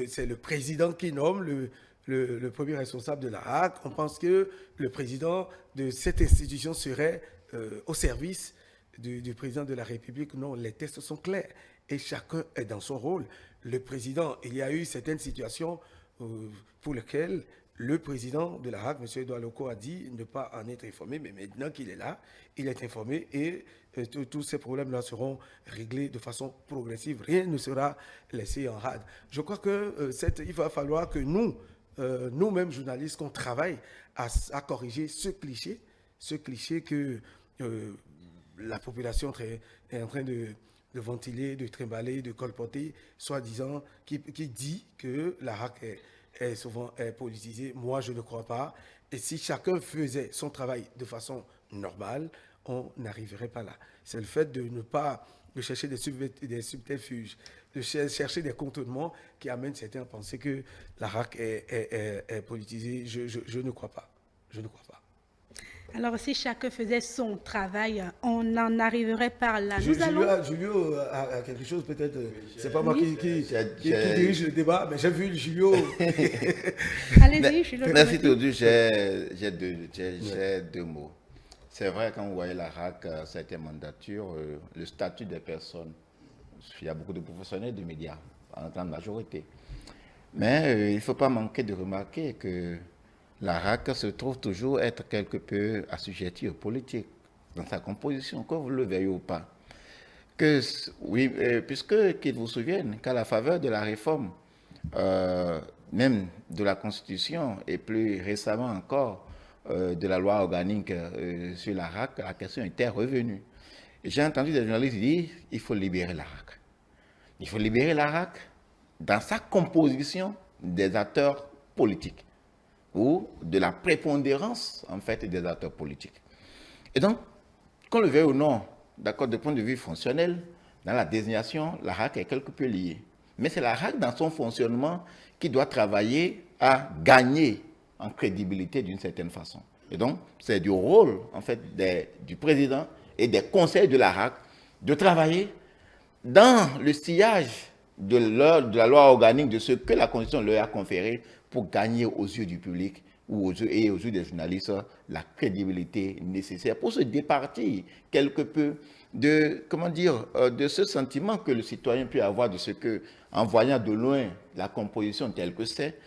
c'est le président qui nomme le premier responsable de la RAC. On pense que le président de cette institution serait au service du président de la République. Non, les textes sont clairs et chacun est dans son rôle. Le président, il y a eu certaines situations pour lesquelles le président de la RAC, M. Edouard Loko, a dit ne pas en être informé, mais maintenant qu'il est là, il est informé et tous ces problèmes-là seront réglés de façon progressive. Rien ne sera laissé en rade. Je crois qu'il va falloir que nous-mêmes journalistes, qu'on travaille à corriger ce cliché que la population est en train de ventiler, de trimballer, de colporter, soi-disant, qui dit que la RAC est souvent politisée. Moi, je ne crois pas. Et si chacun faisait son travail de façon normale, on n'arriverait pas là. C'est le fait de ne pas de chercher des subterfuges, de chercher des contournements qui amènent certains à penser que la RAC est politisée. Je ne crois pas. Je ne crois pas. Alors, si chacun faisait son travail, on en arriverait par là. Julio a quelque chose peut-être. C'est pas moi qui dirige le débat, mais j'ai vu Julio. Allez-y, Julio. Merci Théodule. J'ai deux mots. C'est vrai, quand vous voyez la RAC, certaines mandatures, le statut des personnes, il y a beaucoup de professionnels de médias, en grande majorité. Mais il ne faut pas manquer de remarquer que la RAC se trouve toujours être quelque peu assujettie aux politiques dans sa composition, que vous le veuillez ou pas. Puisque, qu'ils vous souviennent qu'à la faveur de la réforme, même de la Constitution, et plus récemment encore de la loi organique sur la RAC, la question était revenue. J'ai entendu des journalistes dire qu'il faut libérer la RAC. Il faut libérer la RAC dans sa composition des acteurs politiques, ou de la prépondérance, en fait, des acteurs politiques. Et donc, qu'on le veuille ou non, d'accord, de point de vue fonctionnel, dans la désignation, la RAC est quelque peu liée. Mais c'est la RAC, dans son fonctionnement, qui doit travailler à gagner en crédibilité d'une certaine façon. Et donc, c'est du rôle, en fait, du président et des conseils de la RAC de travailler dans le sillage de la loi organique, de ce que la Constitution leur a conféré, pour gagner aux yeux du public ou aux yeux des journalistes la crédibilité nécessaire pour se départir quelque peu de, de ce sentiment que le citoyen peut avoir de ce que, en voyant de loin la composition telle que c'est,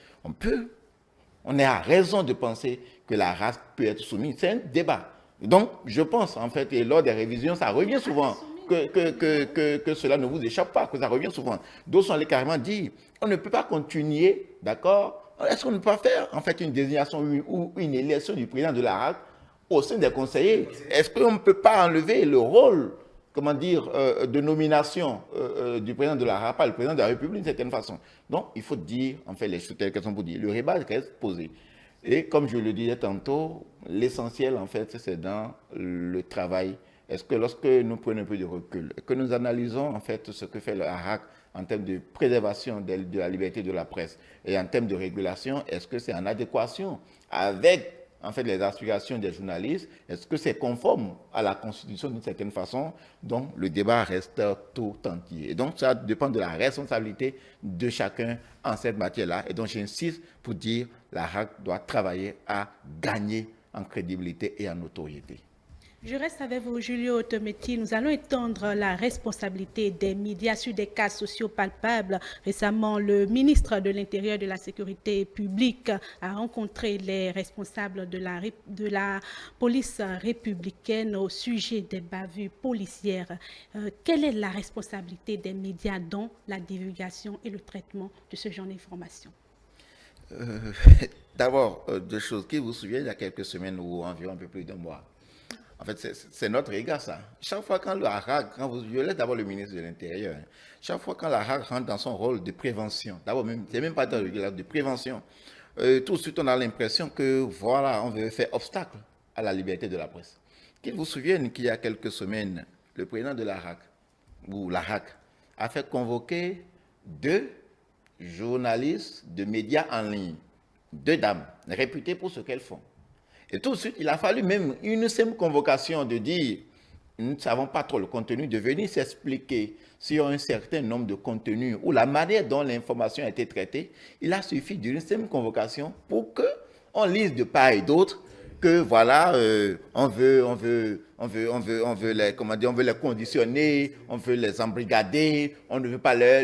on a raison de penser que la race peut être soumise. C'est un débat. Donc, je pense, en fait, et lors des révisions, ça revient souvent, que cela ne vous échappe pas, que ça revient souvent. D'autres sont allés carrément dire, on ne peut pas continuer, d'accord? Est-ce qu'on ne peut pas faire, en fait, une désignation ou une élection du président de la RAC au sein des conseillers? Est-ce qu'on ne peut pas enlever le rôle, de nomination du président de la RAC, pas le président de la République d'une certaine façon? Donc, il faut dire, en fait, les choses telles qu'elles sont pour dire. Le débat reste posé. Et comme je le disais tantôt, l'essentiel, en fait, c'est dans le travail. Est-ce que lorsque nous prenons un peu de recul, que nous analysons, en fait, ce que fait le RAC en termes de préservation de la liberté de la presse et en termes de régulation, est-ce que c'est en adéquation avec, en fait, les aspirations des journalistes? Est-ce que c'est conforme à la Constitution d'une certaine façon? Donc, le débat reste tout entier. Et donc, ça dépend de la responsabilité de chacun en cette matière-là. Et donc, j'insiste pour dire la RAC doit travailler à gagner en crédibilité et en notoriété. Je reste avec vous, Julio Tometti. Nous allons étendre la responsabilité des médias sur des cas sociaux palpables. Récemment, le ministre de l'Intérieur et de la Sécurité publique a rencontré les responsables de la police républicaine au sujet des bavures policières. Quelle est la responsabilité des médias dans la divulgation et le traitement de ce genre d'informations? D'abord, deux choses qui vous souviennent il y a quelques semaines ou environ un peu plus d'un mois. En fait, c'est notre regard, ça. Chaque fois quand la RAC, je laisse d'abord le ministre de l'Intérieur, chaque fois quand la RAC rentre dans son rôle de prévention, d'abord, c'est même pas de prévention, tout de suite on a l'impression que, voilà, on veut faire obstacle à la liberté de la presse. Qu'il vous souvienne qu'il y a quelques semaines, le président de la RAC, ou la RAC, a fait convoquer 2 journalistes de médias en ligne, 2 dames, réputées pour ce qu'elles font. Et tout de suite, il a fallu même une simple convocation de dire, nous ne savons pas trop le contenu, de venir s'expliquer sur un certain nombre de contenus ou la manière dont l'information a été traitée. Il a suffi d'une simple convocation pour qu'on lise de part et d'autre que voilà, on veut les conditionner, on veut les embrigader, on ne veut pas leur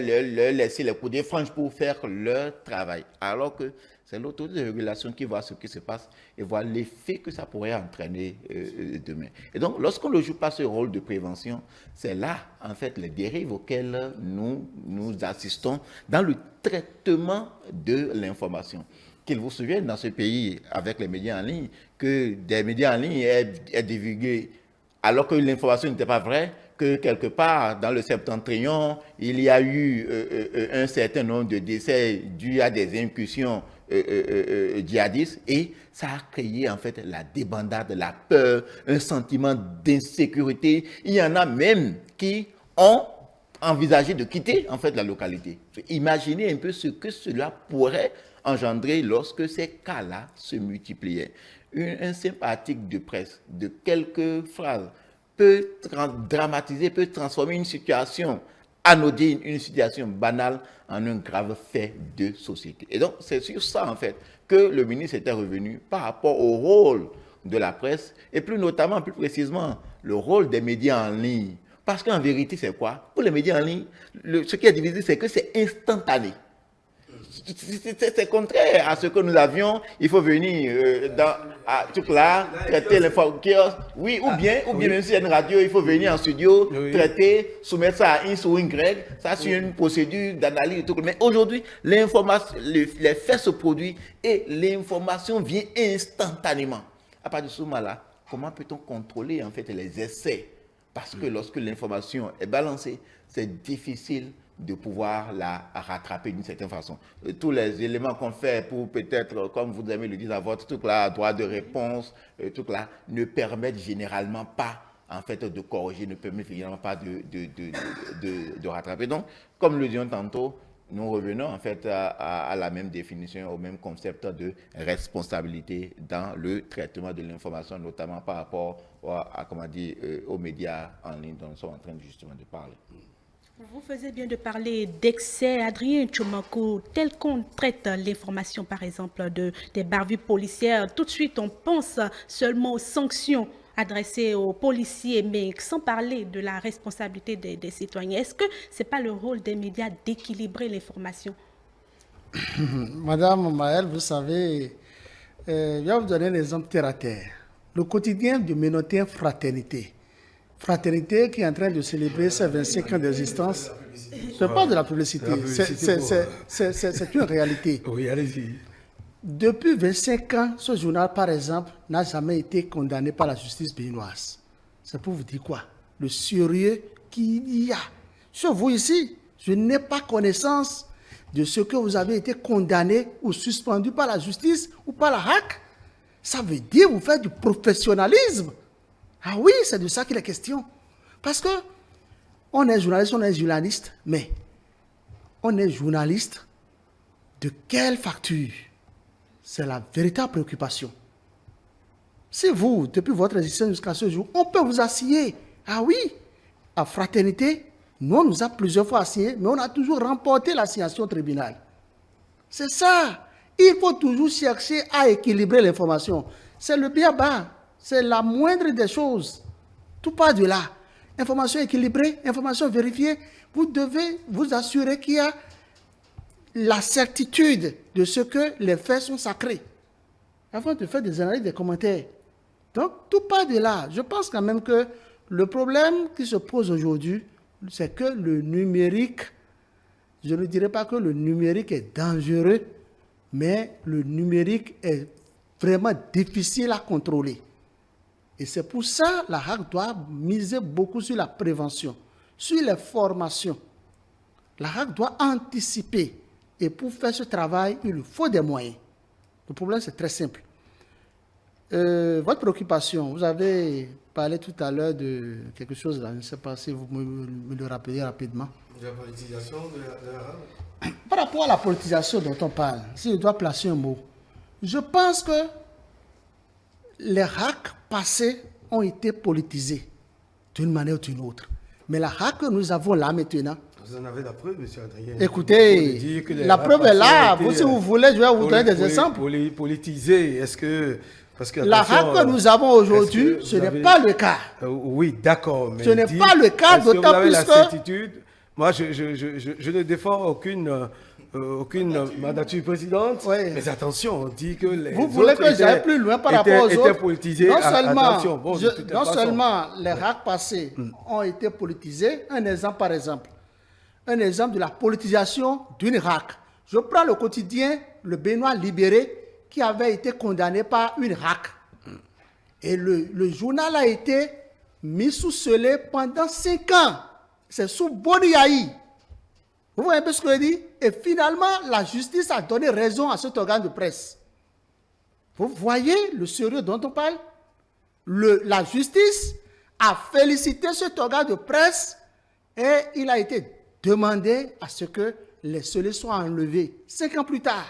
laisser les coups de franche pour faire leur travail. Alors que c'est l'autorité de régulation qui voit ce qui se passe et voit l'effet que ça pourrait entraîner demain. Et donc, lorsqu'on ne joue pas ce rôle de prévention, c'est là, en fait, les dérives auxquelles nous assistons dans le traitement de l'information. Qu'il vous souvienne, dans ce pays, avec les médias en ligne, que des médias en ligne aient divulgué, alors que l'information n'était pas vraie, que quelque part, dans le septentrion, il y a eu un certain nombre de décès dus à des incursions djihadistes, et ça a créé en fait la débandade, la peur, un sentiment d'insécurité. Il y en a même qui ont envisagé de quitter en fait la localité. Imaginez un peu ce que cela pourrait engendrer lorsque ces cas-là se multipliaient. Un simple article de presse de quelques phrases peut dramatiser, peut transformer une situation anodine, une situation banale en un grave fait de société. Et donc, c'est sur ça, en fait, que le ministre était revenu par rapport au rôle de la presse et plus notamment, plus précisément, le rôle des médias en ligne. Parce qu'en vérité, c'est quoi? Pour les médias en ligne, ce qui est divisé, c'est que c'est instantané. C'est contraire à ce que nous avions. Il faut venir à tout là, traiter l'information. Oui, ou bien même si il y a une radio, il faut venir en studio, traiter, soumettre ça à X ou Y. Ça, c'est une procédure d'analyse. Mais aujourd'hui, l'information, les faits se produisent et l'information vient instantanément. À partir de ce moment-là, comment peut-on contrôler en fait les essais? Parce que lorsque l'information est balancée, c'est difficile de pouvoir la rattraper d'une certaine façon. Tous les éléments qu'on fait pour peut-être, comme vous aimez le dire à votre truc là, droit de réponse, tout là, ne permettent généralement pas en fait de corriger, ne permettent généralement pas de rattraper. Donc, comme le disions tantôt, nous revenons en fait à la même définition, au même concept de responsabilité dans le traitement de l'information, notamment par rapport à comment dire, aux médias en ligne dont nous sommes en train justement de parler. Vous faisiez bien de parler d'excès, Adrien Tchoumakou, tel qu'on traite l'information, par exemple, des bavures policières. Tout de suite, on pense seulement aux sanctions adressées aux policiers, mais sans parler de la responsabilité des citoyens. Est-ce que ce n'est pas le rôle des médias d'équilibrer l'information? Madame Maëlle, vous savez, je vais vous donner un exemple terre à terre. Le quotidien du Ménotin Fraternité. Fraternité qui est en train de célébrer ses 25 ans d'existence. Ce n'est pas de la publicité, c'est une réalité. Oui, allez-y. Depuis 25 ans, ce journal, par exemple, n'a jamais été condamné par la justice béninoise. C'est pour vous dire quoi? Le sérieux qu'il y a. Sur vous ici, je n'ai pas connaissance de ce que vous avez été condamné ou suspendu par la justice ou par la RAC. Ça veut dire que vous faites du professionnalisme. Ah oui, c'est de ça qu'il est question. Parce que on est journaliste, mais on est journaliste de quelle facture? C'est la véritable préoccupation. Si vous, depuis votre existence jusqu'à ce jour, on peut vous assigner, ah oui, à Fraternité, nous, on nous a plusieurs fois assignés, mais on a toujours remporté l'assignation au tribunal. C'est ça. Il faut toujours chercher à équilibrer l'information. C'est le bien-bas, c'est la moindre des choses. Tout part de là. Information équilibrée, information vérifiée. Vous devez vous assurer qu'il y a la certitude de ce que les faits sont sacrés. Avant de faire des analyses, des commentaires. Donc, tout part de là. Je pense quand même que le problème qui se pose aujourd'hui, c'est que le numérique, je ne dirais pas que le numérique est dangereux, mais le numérique est vraiment difficile à contrôler. Et c'est pour ça que la HAC doit miser beaucoup sur la prévention, sur les formations. La HAC doit anticiper. Et pour faire ce travail, il faut des moyens. Le problème, c'est très simple. Votre préoccupation, vous avez parlé tout à l'heure de quelque chose là, je ne sais pas si vous me le rappelez rapidement. De la politisation de la HAC. Par rapport à la politisation dont on parle, si je dois placer un mot, je pense que les HAC passés ont été politisés d'une manière ou d'une autre. Mais la HAC que nous avons là maintenant, vous en avez la preuve, M. Adrien. écoutez, la preuve est là. Vous, si vous voulez, je vais vous donner des exemples. Politisé, est-ce que... Parce que, la HAC que nous avons aujourd'hui, ce n'est pas le cas. Oui, d'accord. Ce n'est pas le cas, d'autant plus que... certitude, moi, je ne défends aucune mandature présidente, oui. Mais attention, on dit que les vous voulez que j'aille plus loin par rapport aux autres. Politisés. Non seulement les HAC passés ont été politisés, un exemple par exemple. Un exemple de la politisation d'une HAC. Je prends le quotidien Le Béninois Libéré qui avait été condamné par une HAC. Et le journal a été mis sous scellé pendant 5 ans. C'est sous Boniaï. Vous voyez un peu ce que je dis? Et finalement, la justice a donné raison à cet organe de presse. Vous voyez le sérieux dont on parle? La justice a félicité cet organe de presse et il a été demandé à ce que les scellés soient enlevés. 5 ans plus tard,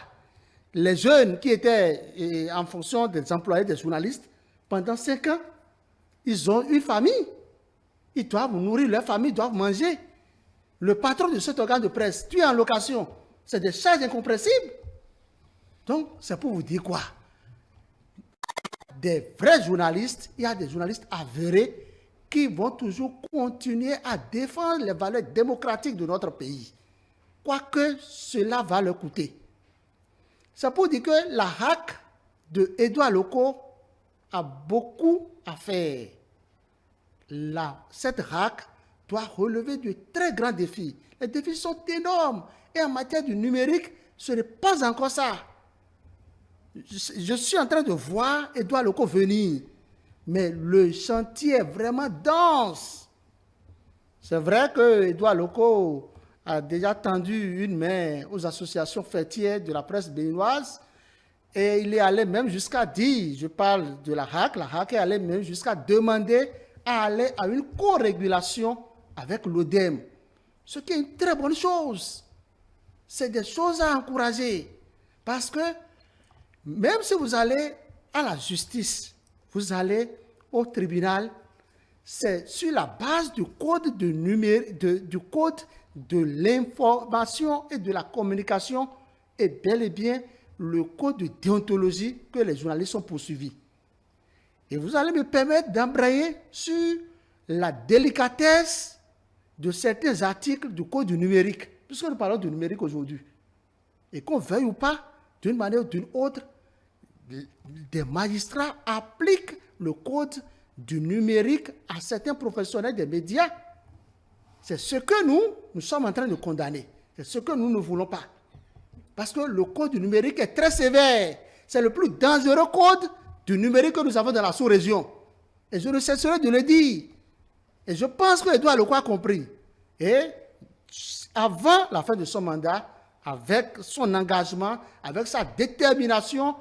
les jeunes qui étaient en fonction des employés des journalistes, pendant 5 ans, ils ont une famille. Ils doivent nourrir leur famille, ils doivent manger. Le patron de cet organe de presse, tu es en location. C'est des charges incompréhensibles. Donc, c'est pour vous dire quoi? Des vrais journalistes, il y a des journalistes avérés qui vont toujours continuer à défendre les valeurs démocratiques de notre pays. Quoique cela va leur coûter. C'est pour dire que la HAC de Édouard Loko a beaucoup à faire. Cette HAC doit relever de très grands défis. Les défis sont énormes. Et en matière du numérique, ce n'est pas encore ça. Je suis en train de voir Édouard Loko venir. Mais le chantier est vraiment dense. C'est vrai que Édouard Loko a déjà tendu une main aux associations fêtières de la presse béninoise. Et il est allé même jusqu'à dire, je parle de la HAC est allée même jusqu'à demander à aller à une co-régulation avec l'ODEM. Ce qui est une très bonne chose. C'est des choses à encourager. Parce que même si vous allez à la justice, vous allez au tribunal, c'est sur la base du code du code de l'information et de la communication et bel et bien le code de déontologie que les journalistes sont poursuivis. Et vous allez me permettre d'embrayer sur la délicatesse de certains articles du code du numérique, puisque nous parlons du numérique aujourd'hui. Et qu'on veuille ou pas, d'une manière ou d'une autre, des magistrats appliquent le code du numérique à certains professionnels des médias. C'est ce que nous sommes en train de condamner. C'est ce que nous ne voulons pas. Parce que le code du numérique est très sévère. C'est le plus dangereux code du numérique que nous avons dans la sous-région. Et je ne cesserai de le dire. Et je pense que Édouard Loko a compris. Et avant la fin de son mandat, avec son engagement, avec sa détermination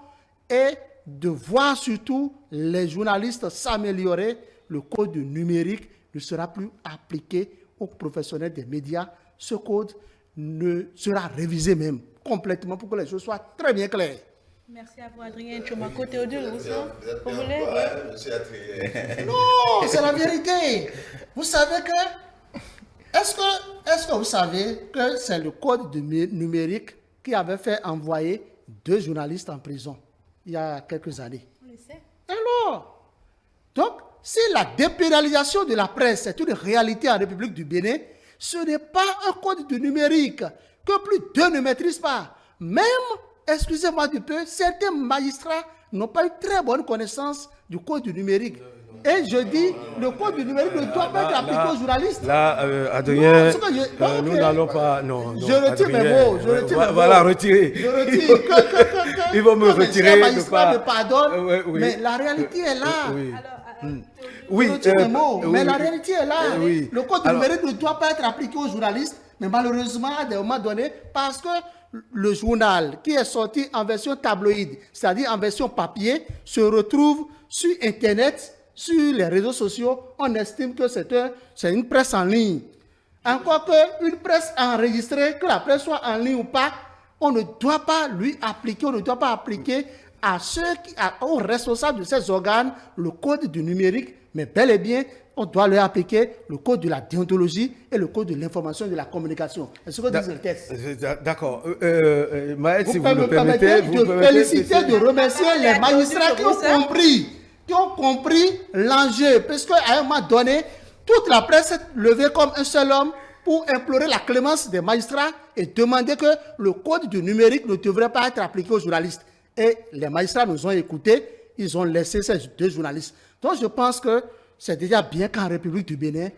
et de voir surtout les journalistes s'améliorer, le code du numérique ne sera plus appliqué aux professionnels des médias. Ce code ne sera révisé même complètement pour que les choses soient très bien claires. Merci à vous, Adrien Tchoumakou. Théodule, vous voulez? Monsieur Adrien. Non, c'est la vérité. Vous savez que... Est-ce que vous savez que c'est le code numérique qui avait fait envoyer 2 journalistes en prison il y a quelques années? On le sait. Alors, donc, si la dépénalisation de la presse est une réalité en République du Bénin, ce n'est pas un code du numérique que plus d'eux ne maîtrisent pas. Même, excusez-moi du peu, certains magistrats n'ont pas une très bonne connaissance du code du numérique. Et je dis, le code du numérique ne doit pas être appliqué aux journalistes. Là, Adrien, Non, nous n'allons pas... Non, je retire mes mots. Je retire mes mots. Voilà, retirez. Je retire. Ils vont me retirer. Les magistrats me pardonnent, oui. mais la réalité est là. Oui. Alors, Oui, Je retire mes mots, mais oui, la oui. réalité est là. Oui. Le code du numérique ne doit pas être appliqué aux journalistes, mais malheureusement, à des moments donnés, parce que le journal qui est sorti en version tabloïde, c'est-à-dire en version papier, se retrouve sur Internet, sur les réseaux sociaux. On estime que c'est une presse en ligne. Encore qu'une presse enregistrée, que la presse soit en ligne ou pas, on ne doit pas lui appliquer, on ne doit pas appliquer à aux responsables de ces organes le code du numérique, mais bel et bien, on doit leur appliquer le code de la déontologie et le code de l'information et de la communication. C'est ce que disent les textes. D'accord. Maël, si Vous vous me permettez... de féliciter, de remercier les magistrats qui ont compris l'enjeu, parce qu'à un moment donné, toute la presse s'est levée comme un seul homme pour implorer la clémence des magistrats et demander que le code du numérique ne devrait pas être appliqué aux journalistes. Et les magistrats nous ont écoutés, ils ont laissé ces 2 journalistes. Donc je pense que c'est déjà bien qu'en République du Bénin,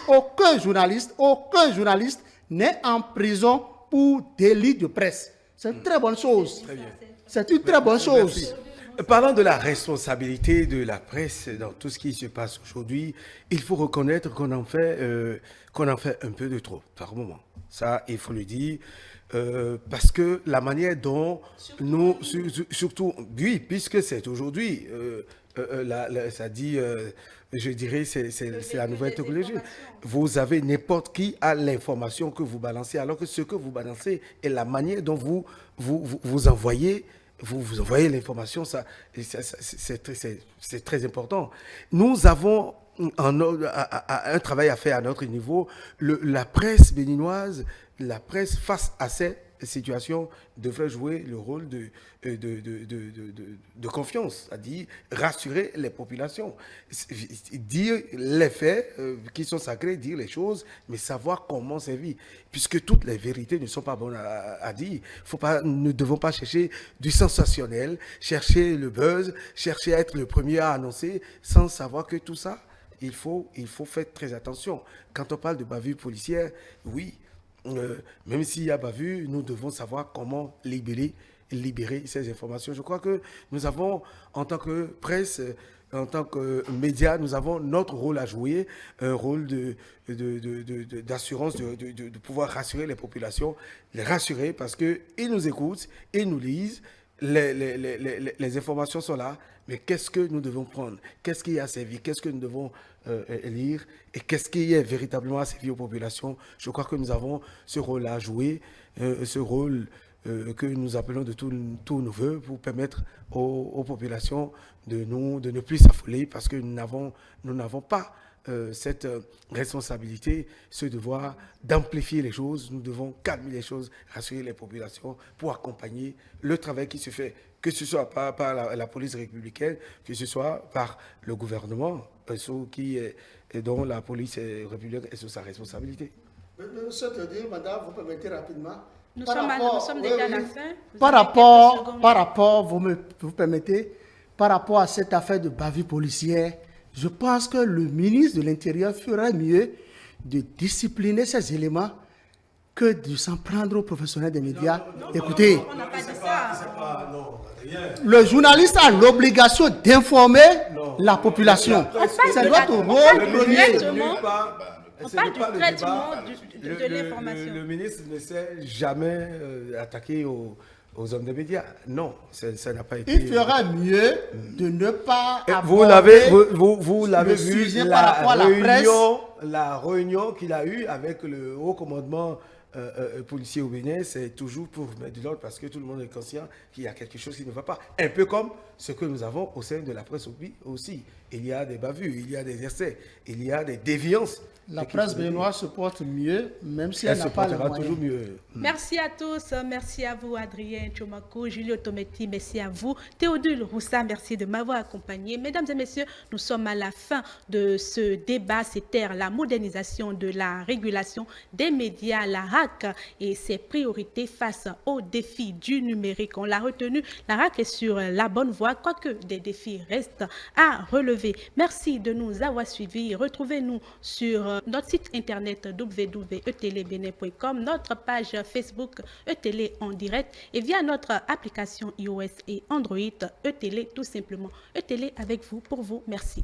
aucun journaliste n'est en prison pour délit de presse. C'est une très bonne chose. C'est une très bonne chose. Parlant de la responsabilité de la presse dans tout ce qui se passe aujourd'hui, il faut reconnaître qu'on en fait un peu de trop par moment. Ça, il faut le dire. Parce que la manière dont surtout, oui, puisque c'est aujourd'hui, ça dit, je dirais, c'est la nouvelle technologie. Vous avez n'importe qui a l'information que vous balancez, alors que ce que vous balancez est la manière dont vous envoyez. Vous envoyez l'information, c'est très important. Nous avons un travail à faire à notre niveau. La presse béninoise, la presse face à ces situations devrait jouer le rôle de confiance, c'est-à-dire rassurer les populations, dire les faits qui sont sacrés, dire les choses, mais savoir comment servir, puisque toutes les vérités ne sont pas bonnes à dire. Nous ne devons pas chercher du sensationnel, chercher le buzz, chercher à être le premier à annoncer, sans savoir que tout ça, il faut faire très attention. Quand on parle de bavure policière, oui, même s'il y a bavure, nous devons savoir comment libérer ces informations. Je crois que nous avons, en tant que presse, en tant que médias, nous avons notre rôle à jouer, un rôle d'assurance, de pouvoir rassurer les populations, les rassurer parce qu'ils nous écoutent, ils nous lisent, les informations sont là, mais qu'est-ce que nous devons prendre? Qu'est-ce qui a servi? Qu'est-ce que nous devons lire? Et qu'est-ce qui est véritablement servi aux populations? Je crois que nous avons ce rôle à jouer, ce rôle que nous appelons de tous nos voeux pour permettre aux populations de ne plus s'affoler parce que nous n'avons pas cette responsabilité, ce devoir d'amplifier les choses. Nous devons calmer les choses, rassurer les populations pour accompagner le travail qui se fait, que ce soit par la police républicaine, que ce soit par le gouvernement, dont la police républicaine est sous sa responsabilité. Monsieur Théodule, madame, vous permettez rapidement. Nous sommes déjà à la fin. Par rapport, vous permettez, par rapport à cette affaire de bavure policière, je pense que le ministre de l'Intérieur ferait mieux de discipliner ces éléments que de s'en prendre aux professionnels des médias. Écoutez, On n'a pas dit ça. le journaliste a l'obligation d'informer la population. C'est notre rôle premier. On parle du traitement de l'information. Le ministre ne s'est jamais attaqué aux hommes des médias. Non, ça n'a pas été... Il fera mieux de ne pas vous l'avez vu, par rapport à la presse. la réunion qu'il a eue avec le haut commandement policiers au Bénin, c'est toujours pour mettre de l'ordre parce que tout le monde est conscient qu'il y a quelque chose qui ne va pas. Un peu comme ce que nous avons au sein de la presse aussi. Il y a des bavures, il y a des excès, il y a des déviances. La presse béninoise se porte mieux, même si elle n'a pas les moyens. toujours mieux. Merci à tous, merci à vous Adrien Tchomakou, Julio Tometti, merci à vous, Théodule Roussa, merci de m'avoir accompagné. Mesdames et messieurs, nous sommes à la fin de ce débat, c'était la modernisation de la régulation des médias, la RAC et ses priorités face aux défis du numérique. On l'a retenu, la RAC est sur la bonne voie, quoique des défis restent à relever. Merci de nous avoir suivis, retrouvez-nous sur notre site internet www.etelebene.com, notre page Facebook ETélé en direct et via notre application iOS et Android ETélé tout simplement. ETélé avec vous, pour vous, merci.